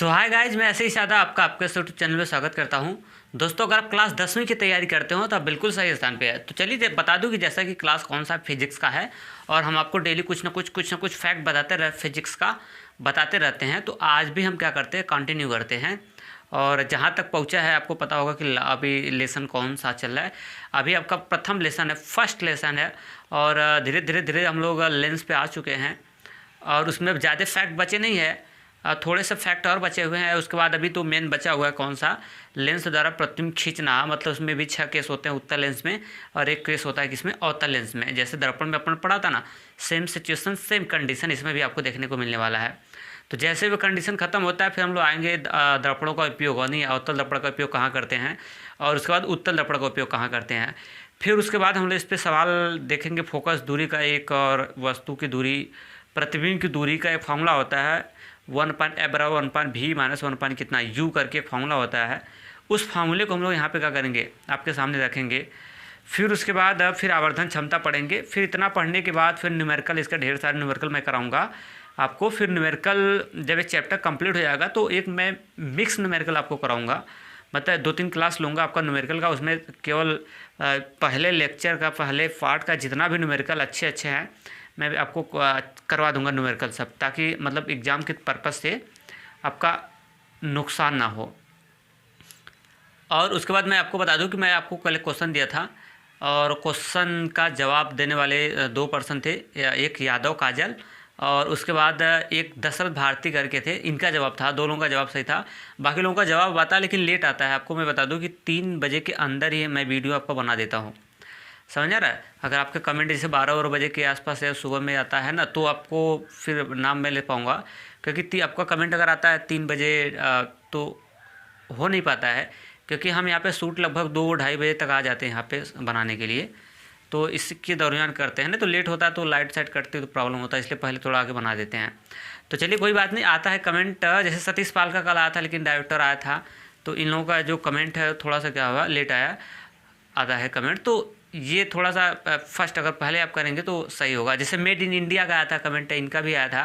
सो hi guys, मैं ऐसे ही सादा आपका आपके यूट्यूब चैनल में स्वागत करता हूं। दोस्तों, अगर आप क्लास 10वीं की तैयारी करते हो तो आप बिल्कुल सही स्थान पे है। तो चलिए बता दूं कि जैसा कि क्लास कौन सा फिजिक्स का है और हम आपको डेली कुछ ना कुछ फैक्ट फिजिक्स का बताते रहते हैं। तो आज भी हम क्या करते हैं, कंटिन्यू करते हैं। और जहाँ तक पहुँचा है आपको पता होगा कि अभी लेसन कौन सा चल रहा है। अभी आपका प्रथम लेसन है, फर्स्ट लेसन है। और धीरे धीरे हम लोग लेंस पे आ चुके हैं और उसमें ज़्यादा फैक्ट बचे नहीं है, थोड़े से फैक्ट और बचे हुए हैं। उसके बाद अभी तो मेन बचा हुआ है कौन सा, लेंस द्वारा प्रतिबिंब खींचना। मतलब उसमें भी 6 केस होते हैं उत्तल लेंस में और 1 केस होता है किसमें, अवतल लेंस में। जैसे दर्पण में अपन पढ़ा था ना, सेम सिचुएशन सेम कंडीशन इसमें भी आपको देखने को मिलने वाला है। तो जैसे भी कंडीशन खत्म होता है फिर हम लोग आएंगे दर्पणों का उपयोग, नहीं अवतल दर्पण का उपयोग कहाँ करते हैं और उसके बाद उत्तल दर्पण का उपयोग कहाँ करते हैं। फिर उसके बाद हम लोग इस पर सवाल देखेंगे, फोकस दूरी का एक और वस्तु की दूरी, प्रतिबिंब की दूरी का एक फॉर्मूला होता है 1/a/1/v माइनस 1 कितना u करके एक फार्मूला होता है। उस फार्मूले को हम लोग यहाँ पे क्या करेंगे, आपके सामने रखेंगे। फिर उसके बाद फिर आवर्धन क्षमता पढ़ेंगे। फिर इतना पढ़ने के बाद फिर न्यूमेरिकल, इसका ढेर सारे न्यूमेरिकल मैं कराऊंगा आपको। फिर न्यूमेरिकल जब एक चैप्टर कंप्लीट हो जाएगा तो एक मैं मिक्स न्यूमेरिकल आपको कराऊंगा। मतलब 2-3 क्लास लूँगा आपका न्यूमेरिकल का। उसमें केवल पहले लेक्चर का, पहले पार्ट का जितना भी न्यूमेरिकल अच्छे हैं मैं आपको करवा दूंगा न्यूमेरिकल सब, ताकि मतलब एग्ज़ाम के पर्पज़ से आपका नुकसान ना हो। और उसके बाद मैं आपको बता दूं कि मैं आपको कल क्वेश्चन दिया था और क्वेश्चन का जवाब देने वाले 2 पर्सन थे, एक यादव काजल और उसके बाद एक दशरथ भारती करके थे। इनका जवाब था, 2 लोगों का जवाब सही था। बाकी लोगों का जवाब आता है लेकिन लेट आता है। आपको मैं बता दूँ कि 3 बजे के अंदर ही मैं वीडियो आपको बना देता हूँ, समझ आ रहा है। अगर आपके कमेंट जैसे 12 बजे के आसपास या सुबह में आता है ना, तो आपको फिर नाम मैं ले पाऊँगा। क्योंकि आपका कमेंट अगर आता है 3 बजे तो हो नहीं पाता है, क्योंकि हम यहाँ पे शूट लगभग 2-2:30 बजे तक आ जाते हैं यहाँ पे बनाने के लिए। तो इसके दौरान करते हैं ना, तो लेट होता है तो लाइट साइट कटती है तो प्रॉब्लम होता है, इसलिए पहले थोड़ा आगे बना देते हैं। तो चलिए कोई बात नहीं, आता है कमेंट। जैसे सतीश पाल का कल आया था लेकिन डायरेक्टर आया था, तो इन लोगों का जो कमेंट है थोड़ा सा क्या हुआ, लेट आता है कमेंट। तो ये थोड़ा सा फर्स्ट अगर पहले आप करेंगे तो सही होगा। जैसे मेड इन इंडिया का आया था कमेंट, इनका भी आया था,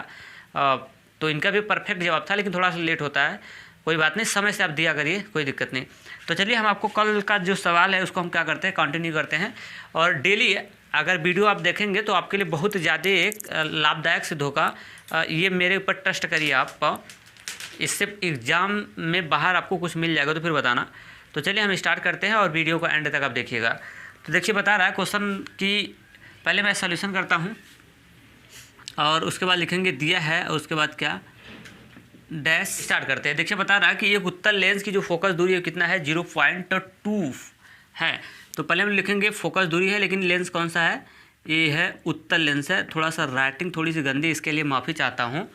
तो इनका भी परफेक्ट जवाब था लेकिन थोड़ा सा लेट होता है। कोई बात नहीं, समय से आप दिया करिए, कोई दिक्कत नहीं। तो चलिए हम आपको कल का जो सवाल है उसको हम क्या करते हैं, कंटिन्यू करते हैं। और डेली अगर वीडियो आप देखेंगे तो आपके लिए बहुत ज़्यादा एक लाभदायक सिद्ध होगा। ये मेरे ऊपर ट्रस्ट करिए आप, इससे एग्ज़ाम में बाहर आपको कुछ मिल जाएगा तो फिर बताना। तो चलिए हम स्टार्ट करते हैं और वीडियो को एंड तक आप देखिएगा। तो देखिए बता रहा है क्वेश्चन की, पहले मैं सॉल्यूशन करता हूँ और उसके बाद लिखेंगे दिया है और उसके बाद क्या डैश। स्टार्ट करते हैं। देखिए बता रहा है कि एक उत्तल लेंस की जो फोकस दूरी है कितना है, 0.2 है। तो पहले हम लिखेंगे फोकस दूरी है, लेकिन लेंस कौन सा है, ये है उत्तल लेंस है। थोड़ा सा राइटिंग थोड़ी सी गंदी, इसके लिए माफ़ी चाहता हूँ।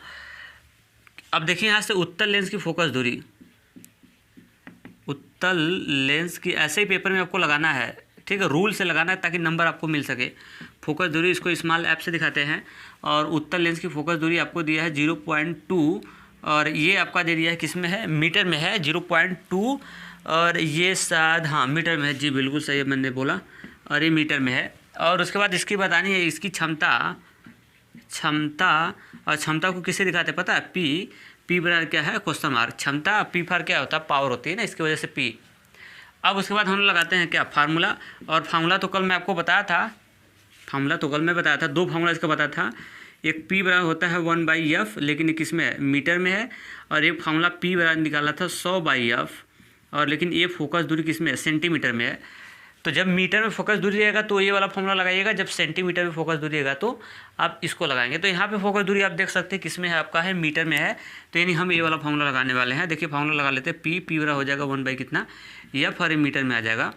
अब देखिए यहाँ से उत्तल लेंस की फोकस दूरी, उत्तल लेंस की ऐसे ही पेपर में आपको लगाना है, ठीक है, रूल से लगाना है ताकि नंबर आपको मिल सके। फोकस दूरी इसको स्मॉल ऐप से दिखाते हैं और उत्तल लेंस की फोकस दूरी आपको दिया है 0.2 और ये आपका दे दिया है किस में है, मीटर में है 0.2 और ये शायद हाँ मीटर में है। जी बिल्कुल सही मैंने बोला, और ये मीटर में है। और उसके बाद इसकी बतानी है इसकी क्षमता, और क्षमता को किसे दिखाते हैं पता है, पी बराबर क्या है, क्वेश्चन मार्क। क्षमता पी फॉर क्या होता है, पावर होती है ना, इसकी वजह से पी। अब उसके बाद हम लोग लगाते हैं क्या, फार्मूला। और फार्मूला तो कल मैं आपको बताया था, 2 फार्मूला इसका बताया था। एक P बराबर होता है 1/f, लेकिन ये किस में है, मीटर में है। और एक फार्मूला P बराबर निकाला था 100/f, और लेकिन ये फोकस दूरी किस में है, सेंटीमीटर में है। तो जब मीटर में फोकस दूरी रहेगा तो ये वाला फार्मूला लगाइएगा, जब सेंटीमीटर में फोकस दूरी रहेगा तो आप इसको लगाएंगे। तो यहाँ पे फोकस दूरी आप देख सकते हैं किस में है, आपका है मीटर में है। तो यानी हम ये वाला फार्मूला लगाने वाले हैं। देखिए फार्मूला लगा लेते हैं, P बराबर हो जाएगा 1 कितना, एफ और मीटर में आ जाएगा।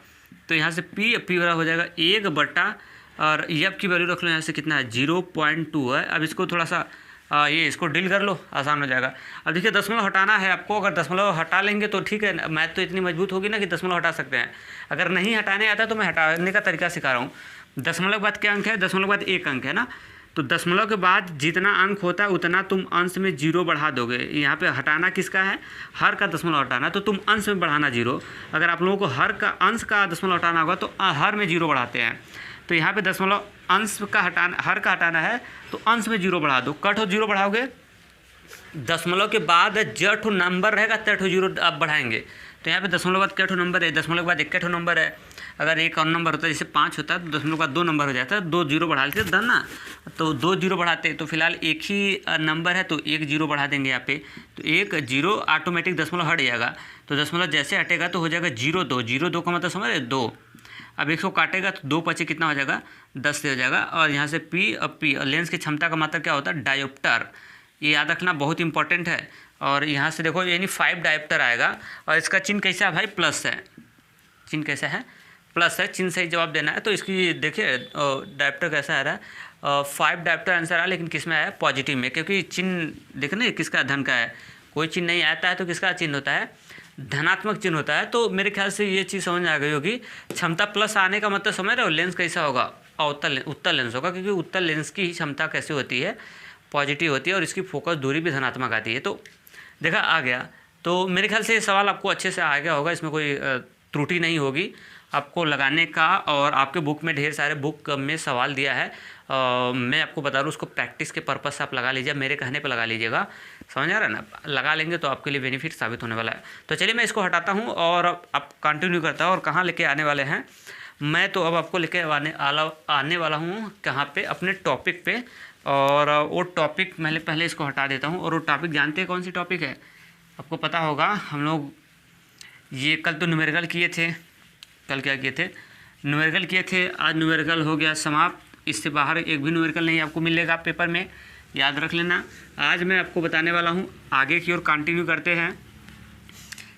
तो यहाँ से P बराबर हो जाएगा 1/, और एफ की वैल्यू रख लो यहाँ से कितना है, 0.2 है। अब इसको थोड़ा सा ये इसको डील कर लो, आसान हो जाएगा। अब देखिए दशमलव हटाना है आपको, अगर दशमलव हटा लेंगे तो ठीक है, मैथ तो इतनी मजबूत होगी ना कि दशमलव हटा सकते हैं। अगर नहीं हटाने आता तो मैं हटाने का तरीका सिखा रहा हूँ। दशमलव के बाद क्या अंक है, दशमलव के बाद 1 अंक है ना, तो दशमलव के बाद जितना अंक होता है उतना तुम अंश में 0 बढ़ा दोगे। यहाँ पे हटाना किसका है, हर का दशमलव हटाना, तो तुम अंश में बढ़ाना 0। अगर आप लोगों को हर का अंश का दशमलव हटाना होगा तो हर में 0 बढ़ाते हैं। तो यहाँ पे दशमलव अंश का हटाना, हर का हटाना है तो अंश में 0 बढ़ा दो। कट हो 0 बढ़ाओगे दशमलव के बाद ज ठो नंबर रहेगा त ठो जीरो आप बढ़ाएंगे। तो यहाँ पे दशमलव के बाद क्या ठो नंबर है, दशमलव के बाद एक ठो नंबर है। अगर एक और नंबर होता है जैसे 5 होता है तो दशमलव का 2 नंबर हो जाता है, 2 जीरो बढ़ा लेते धन ना, तो 2 जीरो बढ़ाते तो फिलहाल एक ही नंबर है तो 1 जीरो बढ़ा देंगे यहाँ पे, तो 1 जीरो ऑटोमेटिक दशमलव हट जाएगा। तो दशमलव जैसे हटेगा तो हो जाएगा 0 2 0 2 का मतलब समझ रहे 2। अब 100 काटेगा तो 2 पचे कितना हो जाएगा 10 से हो जाएगा। और यहाँ से पी, अब पी लेंस की क्षमता का मतलब क्या होता है डायोप्टर, ये याद रखना बहुत इंपॉर्टेंट है। और यहाँ से देखो यानी 5 डायोप्टर आएगा और इसका चिन्ह कैसा है भाई प्लस है, चिन्ह कैसा है प्लस है, चिन्ह सही जवाब देना है। तो इसकी देखिए डायोप्टर कैसा आ रहा है 5 डायोप्टर आंसर आया, लेकिन किस में आया पॉजिटिव में, क्योंकि चिन्ह देखो ना किसका धन का है, कोई चिन्ह नहीं आता है तो किसका चिन्ह होता है धनात्मक चिन्ह होता है। तो मेरे ख्याल से ये चीज़ समझ आ गई होगी। क्षमता प्लस आने का मतलब समझ रहे हो लेंस कैसा होगा उत्तल लेंस होगा, क्योंकि उत्तल लेंस की ही क्षमता कैसे होती है पॉजिटिव होती है और इसकी फोकस दूरी भी धनात्मक आती है। तो देखा आ गया। तो मेरे ख्याल से ये सवाल आपको अच्छे से आ गया होगा, इसमें कोई त्रुटि नहीं होगी आपको लगाने का। और आपके बुक में ढेर सारे बुक में सवाल दिया है, मैं आपको बता दूँ उसको प्रैक्टिस के पर्पज़ से आप लगा लीजिए, मेरे कहने पे लगा लीजिएगा, समझ आ रहा है ना, लगा लेंगे तो आपके लिए बेनिफिट साबित होने वाला है। तो चलिए मैं इसको हटाता हूँ और आप कंटिन्यू करता हूँ। और कहाँ लेके आने वाले हैं, मैं तो अब आपको लेके आने वाला हूँ कहाँ पे, अपने टॉपिक पे। और वो टॉपिक मैं पहले इसको हटा देता हूँ। और वो टॉपिक जानते हैं कौन सी टॉपिक है, आपको पता होगा हम लोग ये कल तो न्यूमेरिकल किए थे, कल क्या किए थे न्यूमेरिकल किए थे, आज न्यूमेरिकल हो गया समाप्त। इससे बाहर एक भी न्यूमेरिकल नहीं आपको मिलेगा पेपर में, याद रख लेना। आज मैं आपको बताने वाला हूँ आगे की ओर कंटिन्यू करते हैं।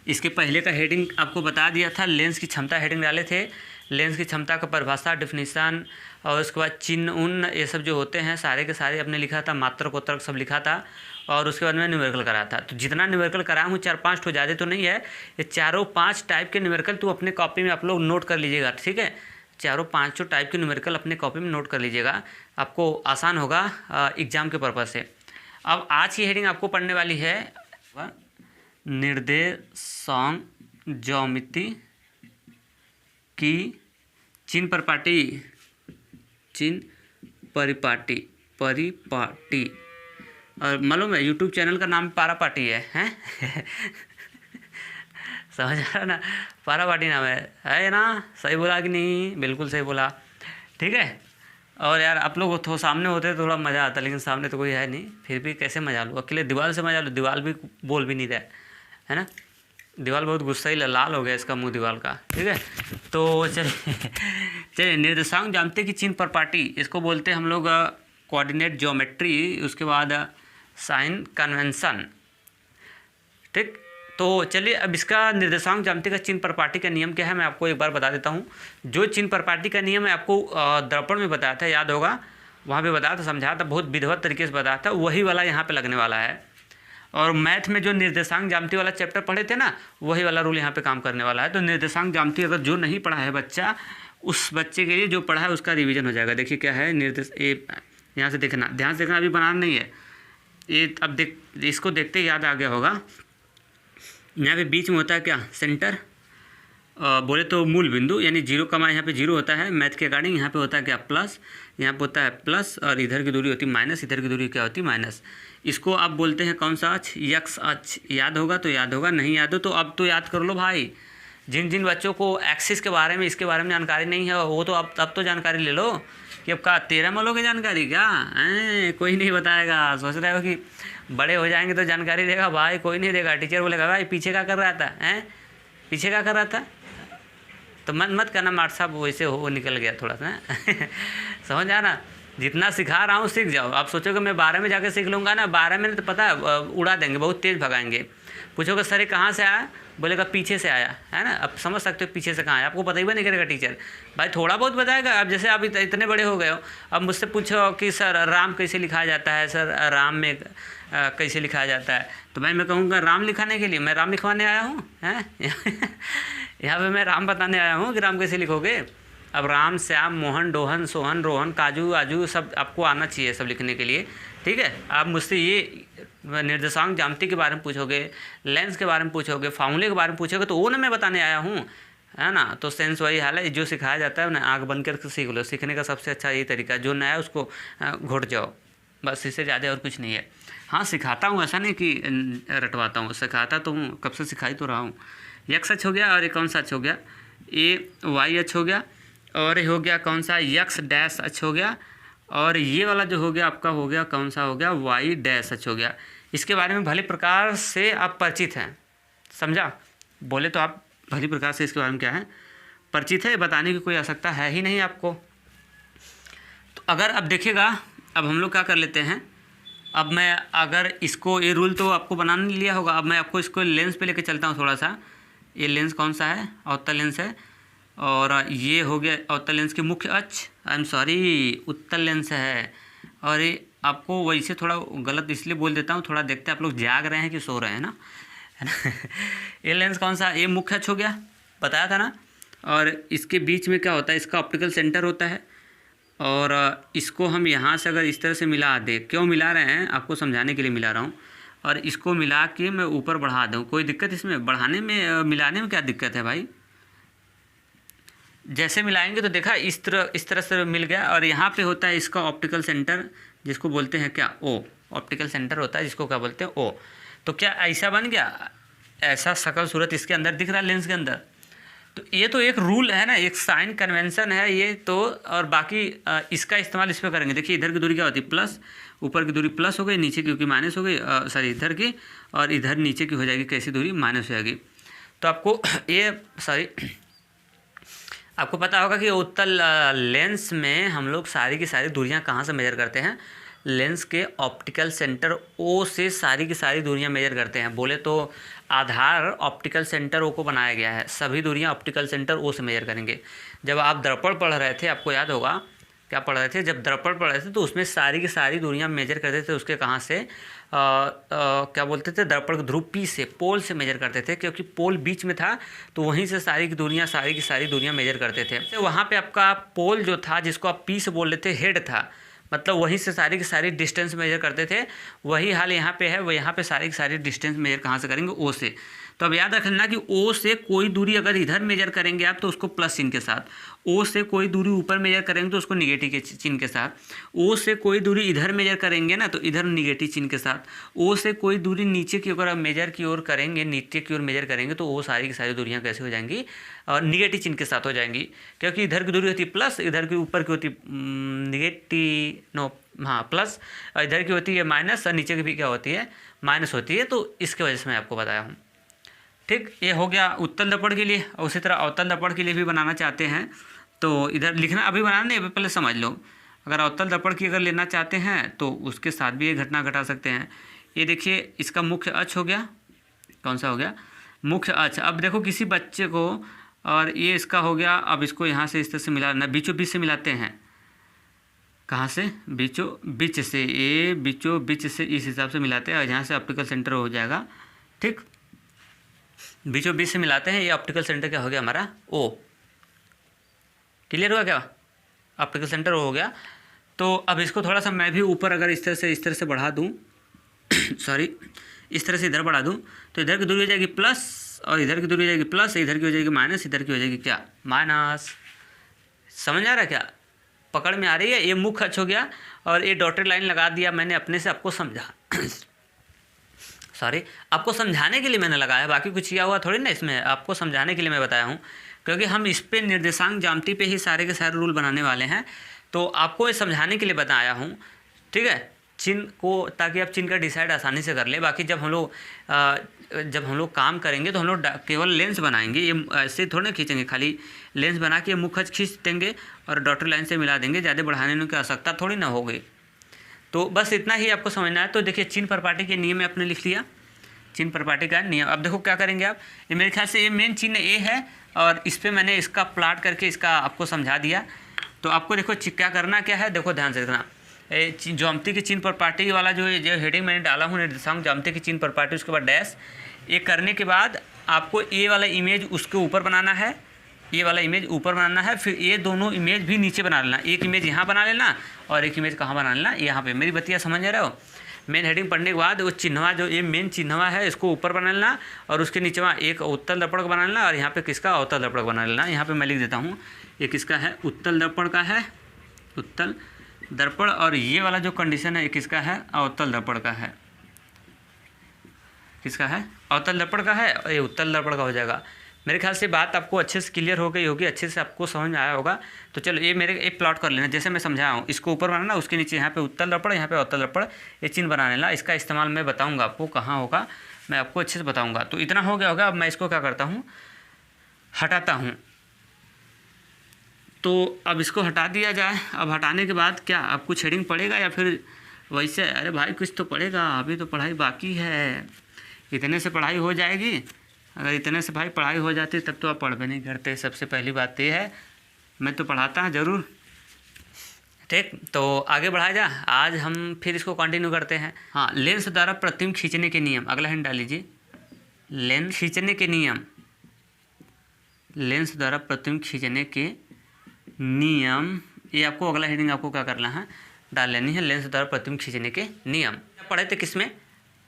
इसके पहले का हेडिंग आपको बता दिया था, लेंस की क्षमता हेडिंग डाले थे, लेंस की क्षमता का परिभाषा डेफिनेशन, और उसके बाद चिन्ह उन ये सब जो होते हैं सारे के सारे अपने लिखा था, मात्रक उत्तरक सब लिखा था। और उसके बाद मैं न्यूमेरिकल कराया था। तो जितना न्यूमेरिकल कराया हूँ 4-5 तो ज़्यादा तो नहीं है, ये 4-5 टाइप के न्यूमेरिकल तो अपने कॉपी में आप लोग नोट कर लीजिएगा, ठीक है। 4-5 टाइप के न्यूमेरिकल अपने कॉपी में नोट कर लीजिएगा, आपको आसान होगा एग्ज़ाम के पर्पज़ से। अब आज की हेडिंग आपको पढ़ने वाली है निर्देशांक ज्यामिति की चिन्ह परिपाटी। और मालूम है यूट्यूब चैनल का नाम पारापाटी है समझ आ रहा ना, पारापाटी नाम है ना, सही बोला कि नहीं, बिल्कुल सही बोला, ठीक है। और यार आप लोग तो सामने होते तो थोड़ा मज़ा आता, लेकिन सामने तो कोई है नहीं, फिर भी कैसे मजा लूँ, अकेले दीवार से मजा लूँ, दीवार भी बोल भी नहीं रहा है ना, दीवार बहुत गुस्सा ही लाल हो गया इसका मुंह दीवार का, ठीक है। तो चलिए निर्देशांक ज्यामिति की चिन्ह परिपाटी, इसको बोलते हैं हम लोग कोऑर्डिनेट ज्योमेट्री, उसके बाद साइन कन्वेंशन, ठीक। तो चलिए अब इसका निर्देशांक ज्यामिति का चिन्ह परिपाटी का नियम क्या है मैं आपको एक बार बता देता हूँ। जो चिन्ह परिपाटी का नियम है आपको दर्पण में बताया था, याद होगा, वहाँ पे बताया था, समझाया था, बहुत विधिवत तरीके से बताया था, वही वाला यहाँ पे लगने वाला है। और मैथ में जो निर्देशांक ज्यामिति वाला चैप्टर पढ़े थे ना, वही वाला रूल यहाँ पे काम करने वाला है। तो निर्देशांक ज्यामिति अगर जो नहीं पढ़ा है बच्चा, उस बच्चे के लिए जो पढ़ा है उसका रिवीजन हो जाएगा। देखिए क्या है निर्देश, यहाँ से देखना, ध्यान से देखना, अभी बनाना नहीं है ये, अब इसको देखते ही याद आ गया होगा। यहाँ पे बीच में होता है क्या सेंटर, बोले तो मूल बिंदु, यानी 0 कमा यहाँ पे 0 होता है मैथ के अकॉर्डिंग, यहाँ पे होता है क्या प्लस, यहाँ पे होता है प्लस, और इधर की दूरी होती है माइनस, इधर की दूरी क्या होती है माइनस। इसको आप बोलते हैं कौन सा अक्ष, यक्स अक्ष। याद होगा तो याद होगा, नहीं याद हो तो अब तो याद कर लो भाई। जिन जिन बच्चों को एक्सिस के बारे में, इसके बारे में जानकारी नहीं है, वो तो अब तो जानकारी ले लो कि अब का 13 में लोगे जानकारी क्या है, कोई नहीं बताएगा। सोच रहे हो कि बड़े हो जाएंगे तो जानकारी देगा, भाई कोई नहीं देगा। टीचर बोलेगा भाई पीछे क्या कर रहा था, हैं पीछे क्या कर रहा था, तो मत करना मार साहब, वैसे हो निकल गया थोड़ा सा समझ आना। जितना सिखा रहा हूँ सीख जाओ। आप सोचोगे मैं 12 में जाकर सीख लूँगा ना, 12 में तो पता है उड़ा देंगे, बहुत तेज़ भगाएंगे। पूछोगे सर ये कहाँ से आया, बोलेगा पीछे से आया, है ना। अब समझ सकते हो पीछे से कहाँ आया, आपको पता ही नहीं करेगा टीचर, भाई थोड़ा बहुत बताएगा। अब जैसे आप इतने बड़े हो गए हो, अब मुझसे पूछो कि सर राम कैसे लिखा जाता है, सर राम में कैसे लिखा जाता है, तो भाई मैं कहूँगा राम लिखाने के लिए मैं राम लिखवाने आया हूँ, हैं यहाँ पे मैं राम बताने आया हूँ कि राम कैसे लिखोगे। अब राम, श्याम, मोहन, डोहन, सोहन, रोहन, काजू, आजू सब आपको आना चाहिए सब लिखने के लिए, ठीक है। आप मुझसे ये निर्देशांक ज्यामिति के बारे में पूछोगे, लेंस के बारे में पूछोगे, फार्मूले के बारे में पूछोगे, तो वो ना मैं बताने आया हूँ, है ना। तो सेंस वही हाल है, जो सिखाया जाता है ना आँख बंद करके सीख लो। सीखने का सबसे अच्छा यही तरीका है, जो नया है उसको घुट जाओ, बस इससे ज़्यादा और कुछ नहीं है। हाँ सिखाता हूँ, ऐसा नहीं कि रटवाता हूँ, सिखाता तो हूँ, कब से सिखाई तो रहा हूँ। यक्स अक्ष हो गया और ये कौन सा अक्ष हो गया, ये वाई अक्ष हो गया, और ये हो गया कौन सा यक्स डैश अक्ष हो गया, और ये वाला जो हो गया आपका हो गया कौन सा हो गया वाई डैश अक्ष हो गया। इसके बारे में भली प्रकार से आप परिचित हैं, समझा, बोले तो आप भली प्रकार से इसके बारे में क्या है परिचित है, बताने की कोई आवश्यकता है ही नहीं आपको। तो अगर अब देखिएगा, अब हम लोग क्या कर लेते हैं, अब मैं अगर इसको ये रूल तो आपको बना नहीं लिया होगा, अब मैं आपको इसको लेंस पे लेके चलता हूँ थोड़ा सा। ये लेंस कौन सा है, अवतल लेंस है, और ये हो गया अवतल लेंस की मुख्य अक्ष, आई एम सॉरी उत्तल लेंस है। और ये आपको वैसे थोड़ा गलत इसलिए बोल देता हूँ, थोड़ा देखते हैं आप लोग जाग रहे हैं कि सो रहे हैं ना, है ना। ये लेंस कौन सा, ये मुख्य अक्ष हो गया, बताया था ना। और इसके बीच में क्या होता है, इसका ऑप्टिकल सेंटर होता है, और इसको हम यहाँ से अगर इस तरह से मिला दें, क्यों मिला रहे हैं आपको समझाने के लिए मिला रहा हूँ, और इसको मिला के मैं ऊपर बढ़ा दूँ, कोई दिक्कत इसमें बढ़ाने में मिलाने में क्या दिक्कत है भाई। जैसे मिलाएंगे तो देखा इस तरह से मिल गया, और यहाँ पे होता है इसका ऑप्टिकल सेंटर, जिसको बोलते हैं क्या ओ, ऑप्टिकल सेंटर होता है जिसको क्या बोलते हैं ओ। तो क्या ऐसा बन गया, ऐसा शकल सूरत इसके अंदर दिख रहा है लेंस के अंदर। तो ये तो एक रूल है ना, एक साइन कन्वेंशन है ये तो, और बाकी इसका इस्तेमाल इस पर करेंगे। देखिए इधर की दूरी क्या होती है प्लस, ऊपर की दूरी प्लस हो गई, नीचे की क्योंकि माइनस हो गई, सॉरी इधर की, और इधर नीचे की हो जाएगी कैसी दूरी माइनस हो जाएगी। तो आपको ये सॉरी आपको पता होगा कि उत्तल लेंस में हम लोग सारी की सारी दूरियां कहाँ से मेजर करते हैं, लेंस के ऑप्टिकल सेंटर ओ से सारी की सारी दूरियां मेजर करते हैं। बोले तो आधार ऑप्टिकल सेंटर ओ को बनाया गया है, सभी दूरियां ऑप्टिकल सेंटर ओ से मेजर करेंगे। जब आप दर्पण पढ़ रहे थे, आपको याद होगा क्या पढ़ रहे थे, जब दर्पण पढ़ रहे थे तो उसमें सारी की सारी दूरियां मेजर करते थे, उसके कहाँ से क्या बोलते थे, दर्पण ध्रुव पी से, पोल से मेजर करते थे, क्योंकि पोल बीच में था तो वहीं से सारी की सारी दूरियां मेजर करते थे। तो वहाँ पे आपका पोल जो था जिसको आप पी से बोल रहे थे हेड था, मतलब वहीं से सारी की सारी डिस्टेंस मेजर करते थे। वही हाल यहाँ पे है, वो यहाँ पे सारी की सारी डिस्टेंस मेजर कहाँ से करेंगे, ओ से। तो अब याद रखना कि ओ से कोई दूरी अगर इधर मेजर करेंगे आप तो उसको प्लस चिन्ह के साथ, ओ से कोई दूरी ऊपर मेजर करेंगे तो उसको निगेटिव के चिन्ह के साथ, ओ से कोई दूरी इधर मेजर करेंगे ना तो इधर निगेटिव चिन्ह के साथ, ओ से कोई दूरी नीचे की अगर आप मेजर की ओर करेंगे, नीचे की ओर मेजर करेंगे तो वो सारी की सारी दूरियाँ कैसे हो जाएंगी, और निगेटिव चिन्ह के साथ हो जाएंगी, क्योंकि इधर की दूरी होती है प्लस, इधर की ऊपर की होती निगेटिव, नो हाँ प्लस, और इधर की होती है माइनस, और नीचे की भी क्या होती है माइनस होती है। तो इसके वजह से मैं आपको बताया हूँ। ठीक, ये हो गया उत्तल दर्पण के लिए। उसी तरह अवतल दर्पण के लिए भी बनाना चाहते हैं तो इधर लिखना, अभी बनाना नहीं, अभी पहले समझ लो। अगर अवतल दर्पण की अगर लेना चाहते हैं तो उसके साथ भी ये घटना घटा सकते हैं। ये देखिए इसका मुख्य अक्ष हो गया, कौन सा हो गया मुख्य अक्ष। अब देखो किसी बच्चे को, और ये इसका हो गया, अब इसको यहाँ से इस तरह से मिलाना, बीचों बीच से मिलाते हैं, कहाँ से, बीचों बीच से, ये बीचों बीच से इस हिसाब से मिलाते हैं, और यहाँ से ऑप्टिकल सेंटर हो जाएगा। ठीक, बीचों बीच से मिलाते हैं, ये ऑप्टिकल सेंटर क्या हो गया हमारा ओ। क्लियर हुआ क्या, ऑप्टिकल सेंटर हो गया। तो अब इसको थोड़ा सा मैं भी ऊपर अगर इस तरह से बढ़ा दूँ सॉरी इस तरह से इधर बढ़ा दूँ तो इधर की दूरी हो जाएगी प्लस, और इधर की दूरी हो जाएगी प्लस, इधर की हो जाएगी माइनस, इधर की हो जाएगी क्या माइनस। समझ आ रहा है क्या, पकड़ में आ रही है। ये मुख्य अक्ष हो गया, और ये डॉटेड लाइन लगा दिया मैंने अपने से, आपको समझा सॉरी आपको समझाने के लिए मैंने लगाया, बाकी कुछ किया हुआ थोड़ी ना इसमें, आपको समझाने के लिए मैं बताया हूँ, क्योंकि हम इस पे निर्देशांक ज्यामिति पे ही सारे के सारे रूल बनाने वाले हैं। तो आपको ये समझाने के लिए बताया हूँ, ठीक है, चिन्ह को, ताकि आप चिन्ह का डिसाइड आसानी से कर ले। बाकी जब हम लोग काम करेंगे तो हम लोग केवल लेंस बनाएंगे, ये ऐसे थोड़ा ना खींचेंगे, खाली लेंस बना के मुख्य अक्ष खींच देंगे और डॉटेड लाइन से मिला देंगे, ज़्यादा बढ़ाने की आवश्यकता थोड़ी ना होगी। तो बस इतना ही आपको समझना है। तो देखिए चिन्ह प्रपाटी के नियम आपने लिख लिया, चिन्ह प्रपाटी का नियम। अब देखो क्या करेंगे आप, ये मेरे ख्याल से ये मेन चिन्ह ए है, और इस पर मैंने इसका प्लाट करके इसका आपको समझा दिया। तो आपको देखो क्या करना क्या है, देखो ध्यान से देखना, ज्यामिति की चिन्ह प्रपाटी वाला जो हेडिंग मैंने डाला हूँ, निर्देशांक ज्यामिति की चिन्ह प्रपाटी, उसके बाद डैश। ये करने के बाद आपको ये वाला इमेज उसके ऊपर बनाना है, ये वाला इमेज ऊपर बनाना है, फिर ये दोनों इमेज भी नीचे बना लेना। एक इमेज यहाँ बना लेना और एक इमेज कहाँ बना लेना, यहाँ पे। मेरी बतिया समझ रहे हो। मेन हेडिंग पढ़ने के बाद वो चिन्हवा, जो ये मेन चिन्हवा है, इसको ऊपर बना लेना, और उसके नीचे वहाँ एक उत्तल दर्पण का बना लेना, और यहाँ पे किसका अवतल दर्पण बना लेना। यहाँ पे मैं लिख देता हूँ, ये किसका है, उत्तल दर्पण का है, उत्तल दर्पण। और ये वाला जो कंडीशन है ये किसका है, अवतल दर्पण का है। किसका है? अवतल दर्पण का है और ये उत्तल दर्पण का हो जाएगा। मेरे ख्याल से बात आपको अच्छे से क्लियर हो गई होगी, अच्छे से आपको समझ में आया होगा। तो चलो ये मेरे एक प्लॉट कर लेना, जैसे मैं समझाया हूँ। इसको ऊपर बनाना, उसके नीचे यहाँ पे उत्तल दर्पण, यहाँ पे अवतल दर्पण, ये चिन्ह बना लेना। इसका इस्तेमाल मैं बताऊँगा आपको कहाँ होगा, मैं आपको अच्छे से बताऊँगा। तो इतना हो गया होगा। अब मैं इसको क्या करता हूँ, हटाता हूँ। तो अब इसको हटा दिया जाए। अब हटाने के बाद क्या आपको शेडिंग पड़ेगा या फिर वैसे? अरे भाई कुछ तो पड़ेगा, अभी तो पढ़ाई बाकी है। इतने से पढ़ाई हो जाएगी? अगर इतने से भाई पढ़ाई हो जाती तब तो आप पढ़ भी नहीं करते। सबसे पहली बात ये है, मैं तो पढ़ाता हूँ ज़रूर। ठीक, तो आगे बढ़ाया जा। आज हम फिर इसको कंटिन्यू करते हैं। हाँ, लेंस द्वारा प्रतिबिंब खींचने के नियम, अगला हिंट डाल लीजिए। लेंस खींचने के नियम, लेंस द्वारा प्रतिबिंब खींचने के नियम, ये आपको अगला हेडिंग आपको क्या करना है, डाल लेनी है। लेंस द्वारा प्रतिबिंब खींचने के नियम पढ़े थे किसमें?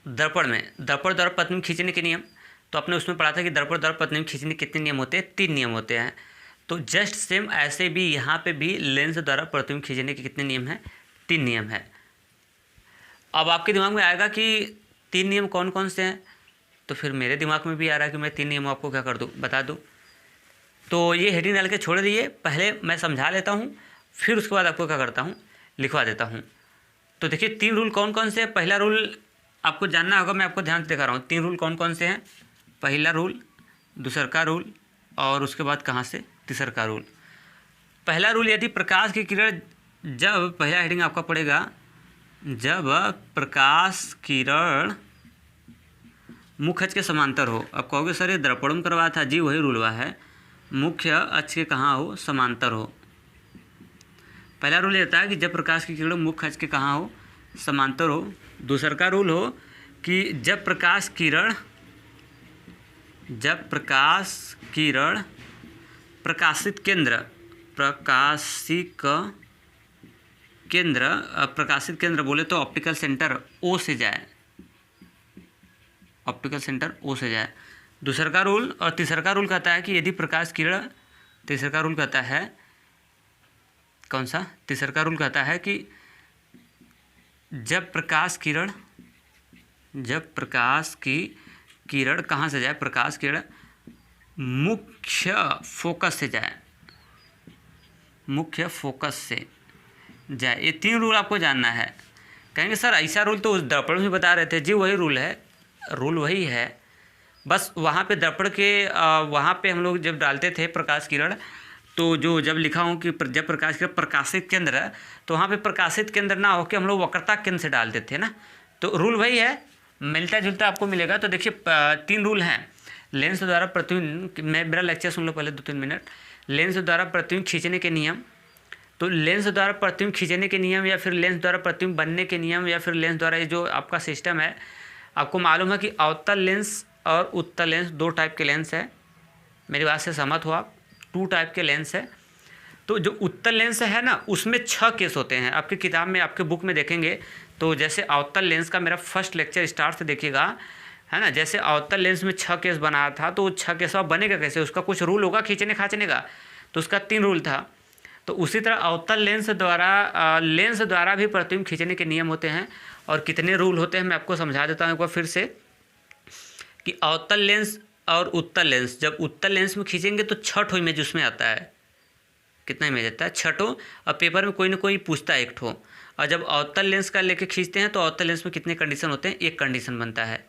दर्पण में। दर्पण द्वारा प्रतिबिंब खींचने के नियम, तो आपने उसमें पढ़ा था कि दर्पण द्वारा प्रतिबिंब खींचने के कितने नियम होते हैं? 3 नियम होते हैं। तो जस्ट सेम ऐसे भी यहाँ पे भी लेंस द्वारा प्रतिबिंब खींचने के कितने नियम हैं? 3 नियम है। अब आपके दिमाग में आएगा कि 3 नियम कौन कौन से हैं, तो फिर मेरे दिमाग में भी आ रहा है कि मैं 3 नियम आपको क्या कर दूँ, बता दूँ। तो ये हेडिंग डाल के छोड़ दिए, पहले मैं समझा लेता हूँ, फिर उसके बाद आपको क्या करता हूँ, लिखवा देता हूँ। तो देखिए 3 रूल कौन कौन से हैं। पहला रूल आपको जानना होगा, मैं आपको ध्यान से दिखा रहा हूँ। 3 रूल कौन कौन से हैं? पहला रूल, दूसरा का रूल और उसके बाद कहाँ से, तीसरा का रूल। पहला रूल, यदि प्रकाश की किरण, जब पहला हेडिंग आपका पड़ेगा, जब प्रकाश किरण मुख्य अक्ष के समांतर हो। अब कहोगे सर ये दर्पण में करवाया था, जी वही रूल हुआ है, मुख्य अक्ष के कहाँ हो, समांतर हो। पहला रूल ये होता है कि जब प्रकाश की किरण मुख्य अक्ष के कहाँ हो, समांतर हो। दूसरा का रूल हो कि जब प्रकाश किरण प्रकाशित केंद्र, प्रकाशित केंद्र बोले तो ऑप्टिकल सेंटर ओ से जाए, ऑप्टिकल सेंटर ओ से जाए। दूसरा का रूल। और तीसरा का रूल कहता है कि यदि प्रकाश किरण, तीसरा का रूल कहता है कौन सा? तीसरा का रूल कहता है कि जब प्रकाश की किरण कहाँ से जाए, प्रकाश किरण मुख्य फोकस से जाए, मुख्य फोकस से जाए। ये 3 रूल आपको जानना है। कहेंगे सर ऐसा रूल तो उस दर्पण में बता रहे थे, जी वही रूल है, रूल वही है। बस वहाँ पे दर्पण के वहाँ पे हम लोग जब डालते थे प्रकाश किरण, तो जो जब लिखा हूँ कि जब प्रकाश किरण प्रकाशित केंद्र, तो वहाँ पे प्रकाशित केंद्र ना होकर हम लोग वक्रता केंद्र से डालते थे ना। तो रूल वही है, मिलता जुलता आपको मिलेगा। तो देखिए 3 रूल हैं। लेंस द्वारा प्रतिबिंब, मैं मेरा लेक्चर सुन लो पहले 2-3 मिनट। लेंस द्वारा प्रतिबिंब खींचने के नियम, तो लेंस द्वारा प्रतिबिंब खींचने के नियम या फिर लेंस द्वारा प्रतिबिंब बनने के नियम या फिर लेंस द्वारा, ये जो आपका सिस्टम है, आपको मालूम है कि अवतल लेंस और उत्तल लेंस 2 टाइप के लेंस है। मेरी बात से सहमत हो आप? 2 टाइप के लेंस है। तो जो उत्तल लेंस है ना, उसमें 6 केस होते हैं। आपकी किताब में, आपके बुक में देखेंगे तो जैसे अवतल लेंस का मेरा फर्स्ट लेक्चर स्टार्ट से देखिएगा, है ना। जैसे अवतल लेंस में 6 केस बनाया था, तो 6 केस अब बनेगा कैसे? उसका कुछ रूल होगा खींचने खांचने का, तो उसका 3 रूल था। तो उसी तरह अवतल लेंस द्वारा भी प्रतिबिंब खींचने के नियम होते हैं। और कितने रूल होते हैं मैं आपको समझा देता हूँ एक बार फिर से, कि अवतल लेंस और उत्तल लेंस, जब उत्तल लेंस में खींचेंगे तो 6 इमेज उसमें आता है। कितना इमेज आता है? 6। और पेपर में कोई ना कोई पूछता है 1। और जब अवतल लेंस का लेके खींचते हैं तो अवतल लेंस में कितने कंडीशन होते हैं? 1 कंडीशन बनता है।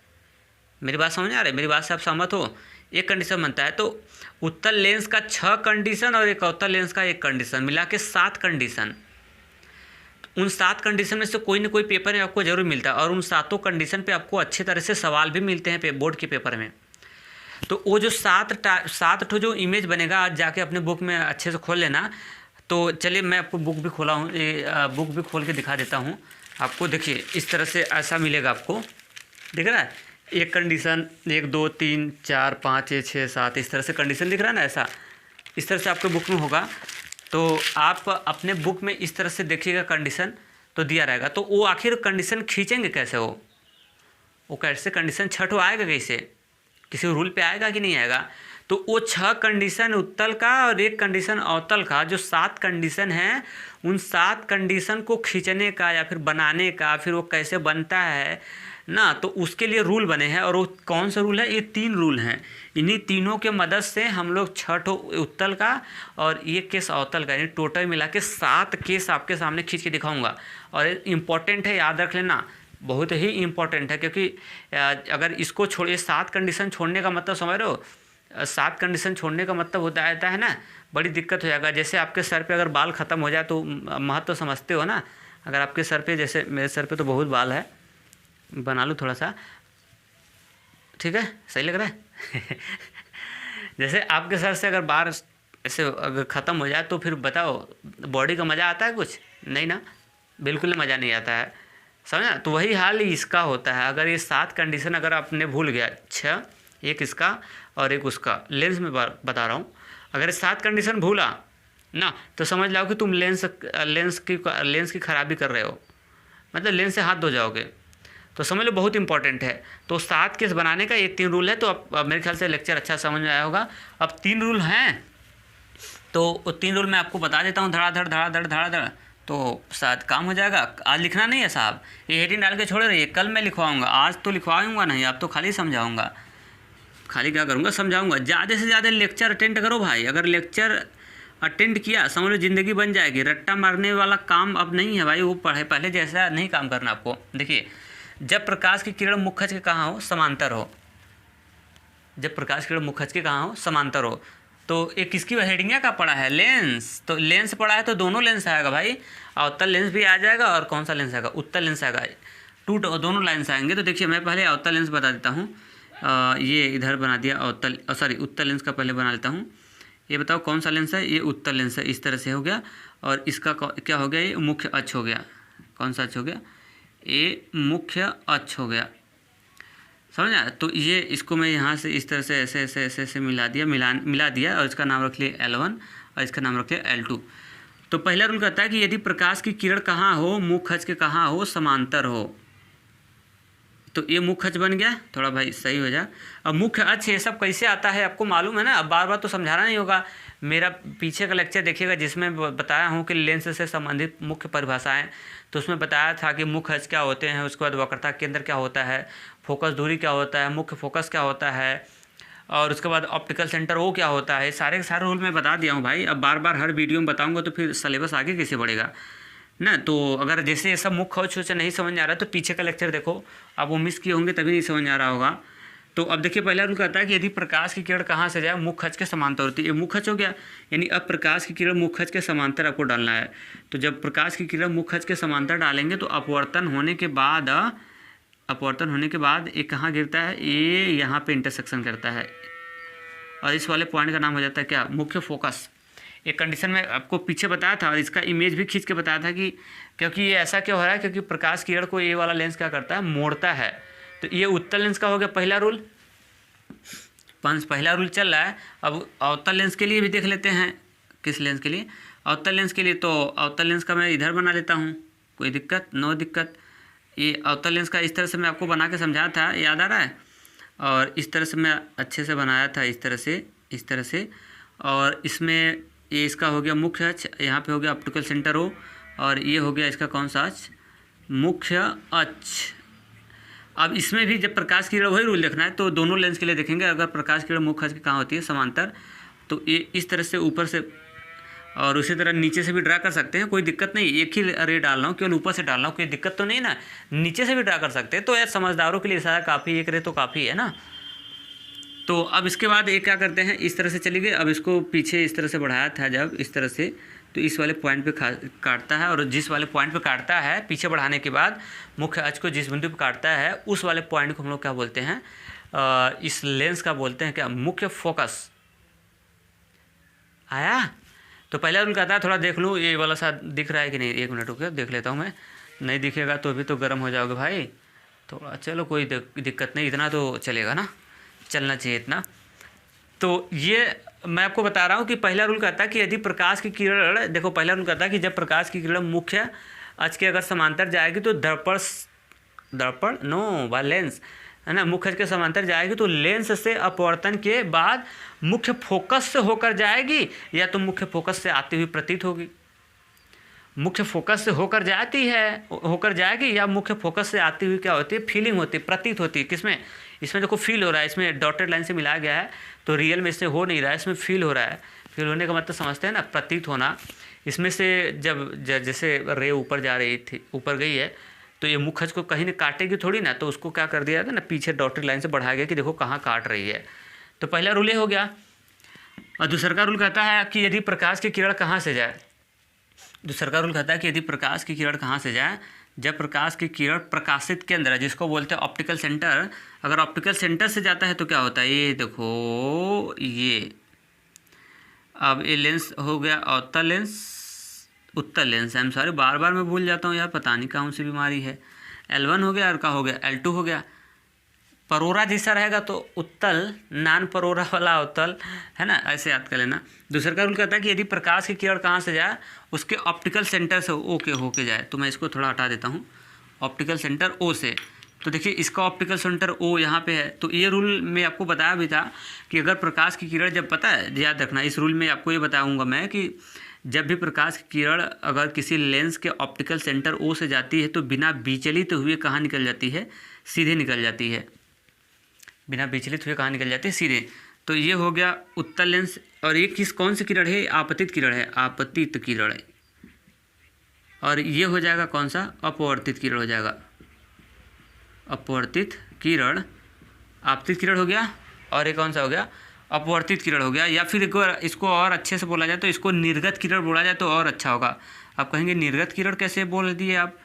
मेरी बात समझ आ रही है? मेरी बात से आप सहमत हो? 1 कंडीशन बनता है। तो उत्तल लेंस का 6 कंडीशन और एक अवतल लेंस का 1 कंडीशन, मिला के 7 कंडीशन। उन 7 कंडीशन में से कोई ना कोई पेपर में आपको जरूर मिलता है, और उन 7 कंडीशन पे आपको अच्छे तरह से सवाल भी मिलते हैं बोर्ड के पेपर में। तो वो जो 7 जो इमेज बनेगा, आज जाके अपने बुक में अच्छे से खोल लेना। तो चलिए मैं आपको बुक भी खोला हूँ, ये बुक भी खोल के दिखा देता हूँ आपको। देखिए इस तरह से ऐसा मिलेगा आपको, दिख रहा है? 1 कंडीशन, 1 2 3 4 5 6 7, इस तरह से कंडीशन दिख रहा है ना, ऐसा इस तरह से आपके बुक में होगा। तो आप अपने बुक में इस तरह से देखिएगा, कंडीशन तो दिया रहेगा। तो वो आखिर कंडीशन खींचेंगे कैसे? वो कैसे कंडीशन 6 आएगा कैसे? किसी रूल पे आएगा कि नहीं आएगा? तो वो 6 कंडीशन उत्तल का और 1 कंडीशन अवतल का, जो 7 कंडीशन हैं, उन 7 कंडीशन को खींचने का या फिर बनाने का, फिर वो कैसे बनता है ना, तो उसके लिए रूल बने हैं। और वो कौन सा रूल है? ये 3 रूल हैं। इन्हीं तीनों के मदद से हम लोग 6 उत्तल का और 1 केस अवतल का, यानी टोटल मिला के 7 केस आपके सामने खींच के दिखाऊंगा। और इम्पॉर्टेंट है, याद रख लेना, बहुत ही इम्पॉर्टेंट है, क्योंकि अगर इसको छोड़िए 7 कंडीशन छोड़ने का मतलब समझ रहे हो, 7 कंडीशन छोड़ने का मतलब होता है ना, बड़ी दिक्कत हो जाएगा। जैसे आपके सर पे अगर बाल ख़त्म हो जाए तो महत्व तो समझते हो ना। अगर आपके सर पे, जैसे मेरे सर पे तो बहुत बाल है, बना लूँ थोड़ा सा, ठीक है, सही लग रहा है जैसे आपके सर से अगर बाल ऐसे अगर ख़त्म हो जाए तो फिर बताओ बॉडी का मज़ा आता है कुछ? नहीं ना, बिल्कुल मज़ा नहीं आता है, समझा? तो वही हाल ही इसका होता है। अगर ये 7 कंडीशन अगर आपने भूल गया, 6, एक इसका और एक उसका, लेंस में बता रहा हूँ, अगर ये 7 कंडीशन भूला ना तो समझ लो कि तुम लेंस की खराबी कर रहे हो, मतलब लेंस से हाथ धो जाओगे। तो समझ लो बहुत इंपॉर्टेंट है। तो 7 केस बनाने का ये 3 रूल है। तो अब मेरे ख्याल से लेक्चर अच्छा समझ में आया होगा। अब 3 रूल हैं, तो वो 3 रूल मैं आपको बता देता हूँ, धड़ाधड़, तो शायद काम हो जाएगा। आज लिखना नहीं है साहब, ये हेडिंग डाल के छोड़ रही है, कल मैं लिखवाऊँगा, आज तो लिखवाऊँगा नहीं, आप तो खाली समझाऊँगा। खाली क्या करूँगा? समझाऊँगा। ज़्यादा से ज़्यादा लेक्चर अटेंड करो भाई। अगर लेक्चर अटेंड किया समझ लो ज़िंदगी बन जाएगी। रट्टा मारने वाला काम अब नहीं है भाई, वो पहले जैसा नहीं काम करना आपको। देखिए, जब प्रकाश की किरण मुख खच के कहाँ हो, समांतर हो, जब प्रकाश की किरण मुख खच के कहाँ हो, समांतर हो, तो एक किसकी हेडिंग का पड़ा है? लेंस। तो लेंस पड़ा है तो दोनों लेंस आएगा भाई, अवतल लेंस भी आ जाएगा और कौन सा लेंस आएगा? उत्तल लेंस आएगा। दोनों लेंस आएंगे। तो देखिए मैं पहले अवतल लेंस बता देता हूँ। ये इधर बना दिया अवतल, सॉरी उत्तल लेंस का पहले बना लेता हूँ। ये बताओ कौन सा लेंस है? ये उत्तल लेंस है, इस तरह से हो गया। और इसका क्या हो गया? ये मुख्य अक्ष हो गया। कौन सा अक्ष हो गया? ये मुख्य अक्ष हो गया, समझा? तो ये इसको मैं यहाँ से इस तरह से ऐसे मिला दिया और इसका नाम रख लिया L1 और इसका नाम रख लिया L2। तो पहला रूल कहता है कि यदि प्रकाश की किरण कहाँ हो, मुख्य अक्ष के कहाँ हो, समांतर हो। तो ये मुख्य अक्ष बन गया, थोड़ा भाई सही हो जाए। अब मुख्य अक्ष ये सब कैसे आता है आपको मालूम है ना, अब बार बार तो समझाना नहीं होगा। मेरा पीछे का लेक्चर देखिएगा जिसमें बताया हूँ कि लेंस से संबंधित मुख्य परिभाषाएं, तो उसमें बताया था कि मुख्य अक्ष क्या होते हैं, उसके बाद वक्रता केंद्र क्या होता है, फोकस दूरी क्या होता है, मुख्य फोकस क्या होता है, और उसके बाद ऑप्टिकल सेंटर वो क्या होता है। सारे के सारे रूल मैं बता दिया हूँ भाई। अब बार बार हर वीडियो में बताऊँगा तो फिर सिलेबस आगे कैसे बढ़ेगा ना। तो अगर जैसे ये सब मुख्य अक्ष से नहीं समझ आ रहा है तो पीछे का लेक्चर देखो, आप वो मिस किए होंगे तभी नहीं समझ आ रहा होगा। तो अब देखिए पहला रूल कहता है कि यदि प्रकाश की किरण कहाँ से जाए, मुख्य अक्ष के समांतर होती है। ये मुख्य अक्ष हो गया, यानी अब प्रकाश की किरण मुख्य अक्ष के समांतर आपको डालना है। तो जब प्रकाश की किरण मुख्य अक्ष के समांतर डालेंगे तो अपवर्तन होने के बाद ये कहाँ गिरता है? ये यहाँ पे इंटरसेक्शन करता है और इस वाले पॉइंट का नाम हो जाता है क्या? मुख्य फोकस। एक कंडीशन में आपको पीछे बताया था और इसका इमेज भी खींच के बताया था कि क्योंकि ये ऐसा क्यों हो रहा है, क्योंकि प्रकाश किरण को ये वाला लेंस क्या करता है? मोड़ता है। तो ये उत्तल लेंस का हो गया पहला रूल। पहला रूल चल रहा है। अब अवतल लेंस के लिए भी देख लेते हैं। किस लेंस के लिए? अवतल लेंस के लिए। तो अवतल लेंस का मैं इधर बना लेता हूँ, कोई दिक्कत? नो दिक्कत। ये अवतल लेंस का इस तरह से मैं आपको बना के समझाया था, याद आ रहा है? और इस तरह से मैं अच्छे से बनाया था, इस तरह से। और इसमें ये इसका हो गया मुख्य अक्ष, यहाँ पे हो गया ऑप्टिकल सेंटर हो, और ये हो गया इसका कौन सा अक्ष? मुख्य अक्ष। अब इसमें भी जब प्रकाश की किरण, वही रूल देखना है। तो दोनों लेंस के लिए देखेंगे, अगर प्रकाश की किरण मुख्य अक्ष की कहाँ होती है? समांतर। तो ये इस तरह से ऊपर से और उसी तरह नीचे से भी ड्रा कर सकते हैं, कोई दिक्कत नहीं। एक ही रे डाल रहा हूँ, केवल ऊपर से डाल रहा हूँ, कोई दिक्कत तो नहीं ना। नीचे से भी ड्रा कर सकते हैं। तो यार समझदारों के लिए सारा काफ़ी, एक रे तो काफ़ी है ना। तो अब इसके बाद ये क्या करते हैं, इस तरह से चली गई। अब इसको पीछे इस तरह से बढ़ाया था जब इस तरह से, तो इस वाले पॉइंट पे काटता है, और जिस वाले पॉइंट पे काटता है पीछे बढ़ाने के बाद मुख्य अक्ष को जिस बिंदु पे काटता है उस वाले पॉइंट को हम लोग क्या बोलते हैं? इस लेंस का बोलते हैं क्या? मुख्य फोकस। आया? तो पहला रूल कहता है, थोड़ा देख लूँ ये वाला सा दिख रहा है कि नहीं, 1 मिनट रुके देख लेता हूँ मैं। नहीं दिखेगा तो भी तो गर्म हो जाओगे भाई थोड़ा। चलो कोई दिक्कत नहीं, इतना तो चलेगा ना, चलना चाहिए इतना। तो ये मैं आपको बता रहा हूँ कि पहला रूल कहता है कि यदि प्रकाश की किरण, देखो पहला रूल कहता है कि जब प्रकाश की किरण मुख्य अक्ष के अगर समांतर जाएगी तो दर्पण व लेंस है ना, मुख्य अक्ष के समांतर जाएगी तो लेंस से अपवर्तन के बाद मुख्य फोकस से होकर जाएगी या तो मुख्य फोकस से आती हुई प्रतीत होगी। मुख्य फोकस से होकर जाती है, होकर जाएगी, या मुख्य फोकस से आती हुई क्या होती है, फीलिंग होती है, प्रतीत होती है। किसमें? इसमें देखो फील हो रहा है, इसमें डॉटेड लाइन से मिलाया गया है, तो रियल में इससे हो नहीं रहा है, इसमें फील हो रहा है। फील होने का मतलब समझते हैं ना, प्रतीत होना। इसमें से जैसे रे ऊपर जा रही थी, ऊपर गई है, तो ये मुखज को कहीं ने काटेगी थोड़ी ना, तो उसको क्या कर दिया था ना, पीछे डॉटेड लाइन से बढ़ाया गया कि देखो कहाँ काट रही है। तो पहला रूल ये हो गया। और दूसरा का रूल कहता है कि यदि प्रकाश की किरण कहाँ से जाए, दूसरा का रूल कहता है कि यदि प्रकाश की किरण कहाँ से जाए, जब प्रकाश की किरण प्रकाशित केंद्र, जिसको बोलते हैं ऑप्टिकल सेंटर, अगर ऑप्टिकल सेंटर से जाता है तो क्या होता है, ये देखो, ये अब ये लेंस हो गया अवतल लेंस, उत्तल लेंस, आई एम सॉरी, बार बार मैं भूल जाता हूँ यार, पता नहीं कौन सी बीमारी है। L1 हो गया और का हो गया L2 हो गया। परोरा जैसा रहेगा तो उत्तल, नान परोरा वाला अवतल, है ना, ऐसे याद कर लेना। दूसरा का रूल कहता है कि यदि प्रकाश की किरण कहाँ से जाए, उसके ऑप्टिकल सेंटर से ओ के होके जाए। तो मैं इसको थोड़ा हटा देता हूँ, ऑप्टिकल सेंटर ओ से। तो देखिए इसका ऑप्टिकल सेंटर ओ यहाँ पे है, तो ये रूल में आपको बताया भी था कि अगर प्रकाश की किरण, जब पता है, याद रखना, इस रूल में आपको ये बताऊँगा मैं कि जब भी प्रकाश की किरण अगर किसी लेंस के ऑप्टिकल सेंटर ओ से जाती है तो बिना विचलित हुए कहाँ निकल जाती है, सीधे निकल जाती है। बिना विचलित हुए कहाँ निकल जाती है, सीधे। तो ये हो गया उत्तल लेंस। और ये कौन सी किरण है, आपतित किरण है, आपतित किरण है। और ये हो जाएगा कौन सा, अपवर्तित किरण हो जाएगा, अपवर्तित किरण। आपतित किरण हो गया, और ये कौन सा हो गया, अपवर्तित किरण हो गया। या फिर एक बार इसको और अच्छे से बोला जाए तो इसको निर्गत किरण बोला जाए तो और अच्छा होगा। आप कहेंगे निर्गत किरण कैसे बोल दिए आप,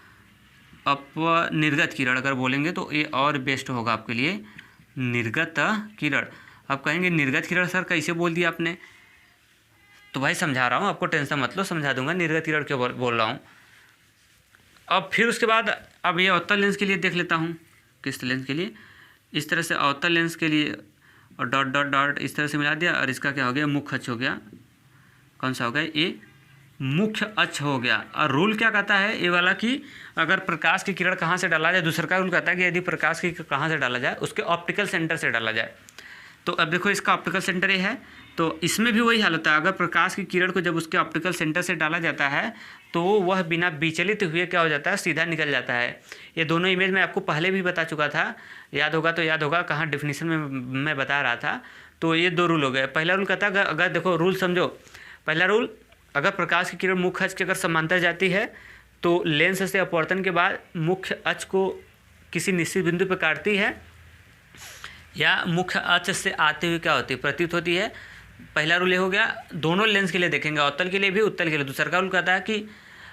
निर्गत किरण अगर बोलेंगे तो ये और बेस्ट होगा आपके लिए, निर्गत किरण। आप कहेंगे निर्गत किरण सर कैसे बोल दिया आपने, तो भाई समझा रहा हूँ आपको, टेंशन मत लो, समझा दूंगा निर्गत किरण क्यों बोल रहा हूँ। अब फिर उसके बाद अब ये अवतल लेंस के लिए देख लेता हूँ, किस लेंस के लिए, इस तरह से अवतल लेंस के लिए, और डॉट डॉट डॉट इस तरह से मिला दिया, और इसका क्या हो गया, मुख्य अक्ष हो गया। कौन सा हो गया, ये मुख्य अक्ष हो गया। और रूल क्या कहता है ये वाला कि अगर प्रकाश की किरण कहाँ से डाला जाए, दूसरा का रूल कहता है कि यदि प्रकाश की कहाँ से डाला जाए, उसके ऑप्टिकल सेंटर से डाला जाए। तो अब देखो इसका ऑप्टिकल सेंटर ये है, तो इसमें भी वही हाल होता है। अगर प्रकाश की किरण को जब उसके ऑप्टिकल सेंटर से डाला जाता है तो वह बिना विचलित हुए क्या हो जाता है, सीधा निकल जाता है। ये दोनों इमेज मैं आपको पहले भी बता चुका था, याद होगा तो याद होगा, कहाँ डिफिनीशन में मैं बता रहा था। तो ये दो रूल हो गए। पहला रूल कहता है अगर देखो रूल समझो, पहला रूल, अगर प्रकाश की किरण मुख्य अक्ष के अगर समांतर जाती है तो लेंस से अपवर्तन के बाद मुख्य अक्ष को किसी निश्चित बिंदु पर काटती है, या मुख्य अक्ष से आते हुए क्या होती है, प्रतीत होती है। पहला रूल ये हो गया, दोनों लेंस के लिए देखेंगे, अवतल के लिए भी उत्तल के लिए। दूसरा का रूल कहता है कि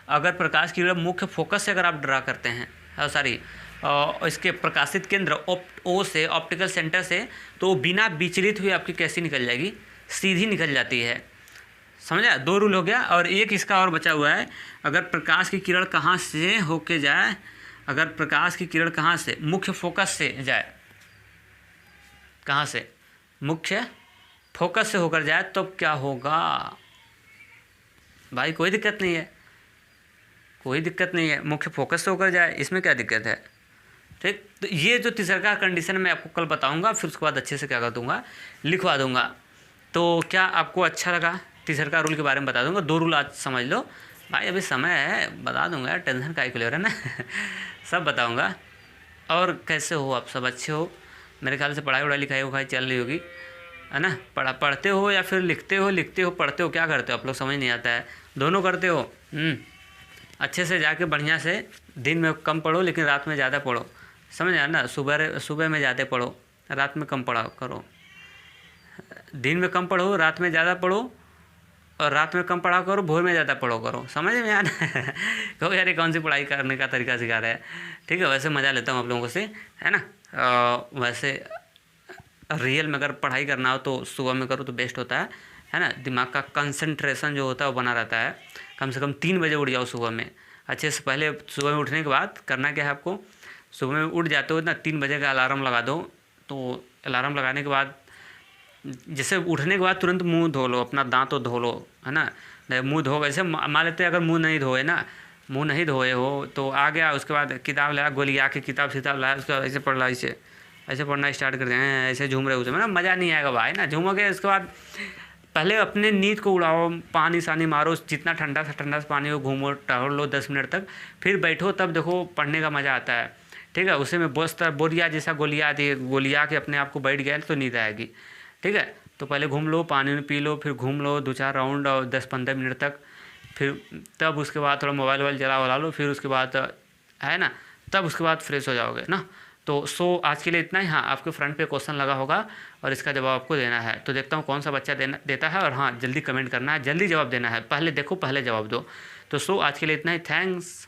अगर प्रकाश की किरण मुख्य फोकस से अगर आप ड्रा करते हैं, इसके प्रकाशित केंद्र ओ से, ऑप्टिकल सेंटर से, तो बिना विचलित हुए आपकी कैसी निकल जाएगी, सीधी निकल जाती है। समझा, दो रूल हो गया। और एक इसका और बचा हुआ है, अगर प्रकाश की किरण कहाँ से होके जाए, अगर प्रकाश की किरण कहाँ से, मुख्य फोकस से जाए, कहाँ से, मुख्य फोकस से होकर जाए, तो क्या होगा भाई, कोई दिक्कत नहीं है, कोई दिक्कत नहीं है, मुख्य फोकस से होकर जाए, इसमें क्या दिक्कत है, ठीक। तो ये जो तीसरा का कंडीशन मैं आपको कल बताऊंगा, फिर उसके बाद अच्छे से क्या कर दूंगा, लिखवा दूंगा। तो क्या आपको अच्छा लगा, तीसरा का रूल के बारे में बता दूंगा। दो रूल आज समझ लो भाई, अभी समय है, बता दूंगा यार, टेंशन काहे के ले रहे हैं ना सब बताऊंगा। और कैसे हो आप सब, अच्छे हो, मेरे ख्याल से पढ़ाई लिखाई वखाई चल रही होगी, है ना। पढ़ते हो या फिर लिखते हो पढ़ते हो, क्या करते हो आप लोग, समझ नहीं आता है, दोनों करते हो। अच्छे से जाके बढ़िया से, दिन में कम पढ़ो लेकिन रात में ज़्यादा पढ़ो, समझ आया ना। सुबह में ज़्यादा पढ़ो, रात में कम पढ़ा करो, दिन में कम पढ़ो, रात में ज़्यादा पढ़ो, और रात में कम पढ़ा करो, भोर में ज़्यादा पढ़ो करो, समझ में आना कहो यार ये कौन सी पढ़ाई करने का तरीका सिखा रहा है, ठीक है। वैसे मज़ा लेता हूँ आप लोगों से, है ना। वैसे रियल में अगर पढ़ाई करना हो तो सुबह में करो तो बेस्ट होता है ना। दिमाग का कंसंट्रेशन जो होता है वो बना रहता है। कम से कम 3 बजे उठ जाओ सुबह में, अच्छे से। पहले सुबह में उठने के बाद करना क्या है आपको, सुबह में उठ जाते हो ना, 3 बजे का अलार्म लगा दो। तो अलार्म लगाने के बाद जैसे उठने के बाद तुरंत मुंह धो लो, अपना दांत धो लो, है ना। मुंह धो, वैसे मान लेते हैं अगर मुंह नहीं धोए ना, मुंह नहीं धोए हो तो आ गया, उसके बाद किताब लाया, गोली आके किताब लाया, उसके बाद ऐसे पढ़ ला, ऐसे पढ़ना स्टार्ट कर दें, ऐसे झूम रहे उसे, मतलब मज़ा नहीं आएगा भाई ना, झूमोगे उसके बाद पहले अपने नींद को उड़ाओ, पानी सानी मारो, जितना ठंडा सा पानी हो, घूमो टहल लो 10 मिनट तक, फिर बैठो, तब देखो पढ़ने का मज़ा आता है। ठीक है, उसे में बोस्तर बोरिया जैसा गोलियाँ आती है, गोलियाँ के अपने आप को बैठ गया तो नींद आएगी। ठीक है, तो पहले घूम लो, पानी में पी लो, फिर घूम लो 2-4 राउंड और 10-15 मिनट तक, फिर तब उसके बाद थोड़ा मोबाइल वोबाइल चला वला लो, फिर उसके बाद है ना, तब उसके बाद फ्रेश हो जाओगे ना। तो आज के लिए इतना ही। हाँ, आपके फ्रंट पे क्वेश्चन लगा होगा और इसका जवाब आपको देना है। तो देखता हूँ कौन सा बच्चा देता है, और हाँ जल्दी कमेंट करना है, जल्दी जवाब देना है, पहले देखो पहले जवाब दो। तो आज के लिए इतना ही। थैंक्स।